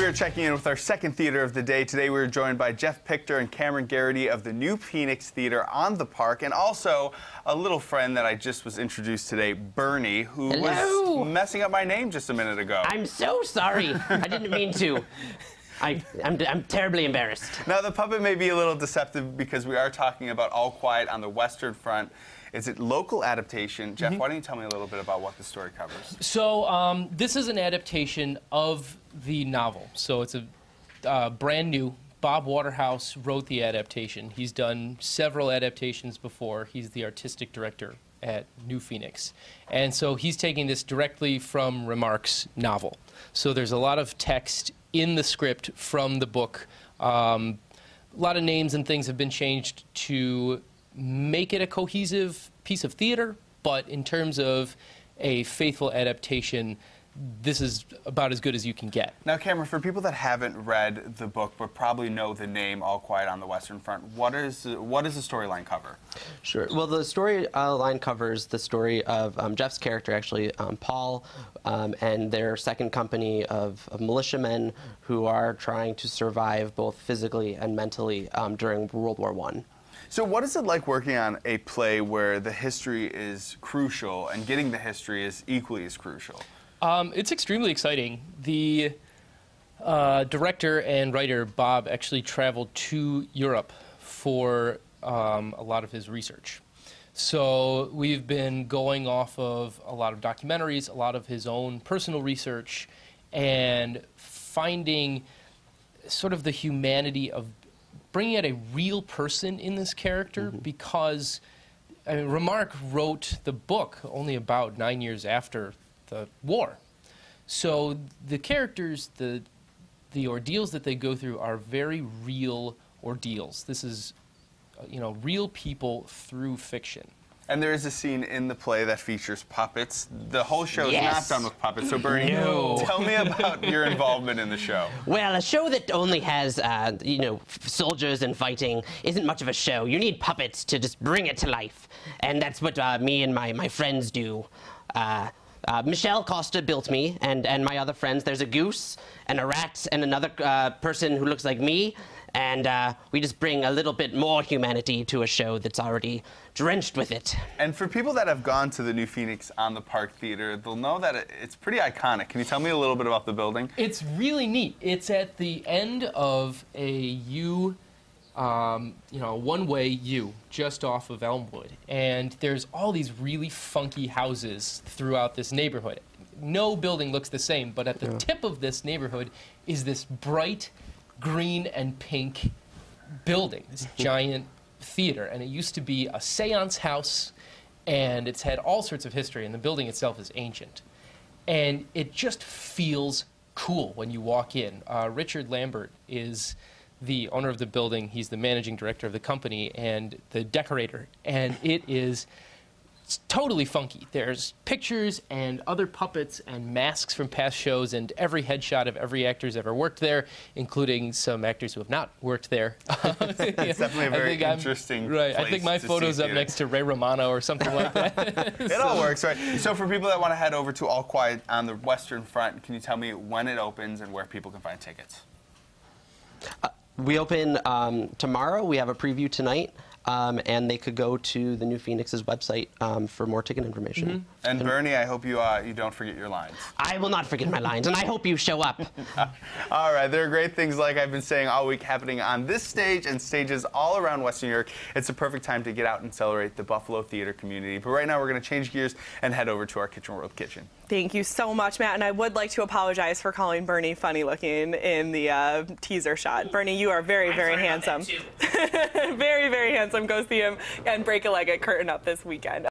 We are checking in with our second theater of the day. Today we are joined by Jeff Pichter and Cameron Garrity of the New Phoenix Theater on the Park, and also a little friend that I just was introduced today, Bernie, who was messing up my name just a minute ago. I'm so sorry. I didn't mean to. I'm terribly embarrassed. Now, the puppet may be a little deceptive because we are talking about All Quiet on the Western Front. Is it local adaptation? Jeff, why don't you tell me a little bit about what the story covers? So this is an adaptation of the novel. So it's a brand new. Bob Waterhouse wrote the adaptation. He's done several adaptations before. He's the artistic director at New Phoenix. And so he's taking this directly from Remarque's novel. So there's a lot of text in the script from the book. A lot of names and things have been changed to make it a cohesive piece of theater, but in terms of a faithful adaptation, this is about as good as you can get. Now, Cameron, for people that haven't read the book but probably know the name All Quiet on the Western Front, what does the storyline cover? Sure. Well, the storyline covers the story of Jeff's character, actually, Paul, and their second company of militiamen who are trying to survive both physically and mentally during World War I. So what is it like working on a play where the history is crucial and getting the history is equally as crucial? It's extremely exciting. The director and writer, Bob, actually traveled to Europe for a lot of his research. So we've been going off of a lot of documentaries, a lot of his own personal research, and finding sort of the humanity of bringing out a real person in this character, because I mean, Remarque wrote the book only about 9 years after the war. So the characters, the ordeals that they go through are very real ordeals. This is, real people through fiction. And there is a scene in the play that features puppets. The whole show is not done with puppets. So, Bernie, tell me about your involvement in the show. Well, a show that only has, soldiers and fighting isn't much of a show. You need puppets to just bring it to life. And that's what me and my friends do. Michelle Costa built me and my other friends. There's a goose and a rat and another person who looks like me. And we just bring a little bit more humanity to a show that's already drenched with it. And for people that have gone to the New Phoenix on the Park Theater, they'll know that it's pretty iconic. Can you tell me a little bit about the building? It's really neat. It's at the end of a one-way U just off of Elmwood. And there's all these really funky houses throughout this neighborhood. No building looks the same, but at the tip of this neighborhood is this bright green and pink building, this giant theater. And it used to be a seance house, and it's had all sorts of history, and the building itself is ancient. And it just feels cool when you walk in. Richard Lambert is the owner of the building. He's the managing director of the company and the decorator, and it's totally funky. There's pictures and other puppets and masks from past shows and every headshot of every actor who's ever worked there, including some actors who have not worked there. It's definitely a very interesting place. I think my photo's up next to Ray Romano or something like that. It all works, right? So for people that want to head over to All Quiet on the Western Front, can you tell me when it opens and where people can find tickets? We open tomorrow. We have a preview tonight. And they could go to the New Phoenix's website for more ticket information. And Bernie, I hope you don't forget your lines. I will not forget my lines, and I hope you show up. All right, there are great things, like I've been saying all week, happening on this stage and stages all around Western New York. It's a perfect time to get out and celebrate the Buffalo theater community. But right now, we're going to change gears and head over to our Kitchen World kitchen. Thank you so much, Matt. And I would like to apologize for calling Bernie funny looking in the teaser shot. Bernie, you are very, very handsome. Very, very handsome. Go see him and break a leg at Curtain Up this weekend.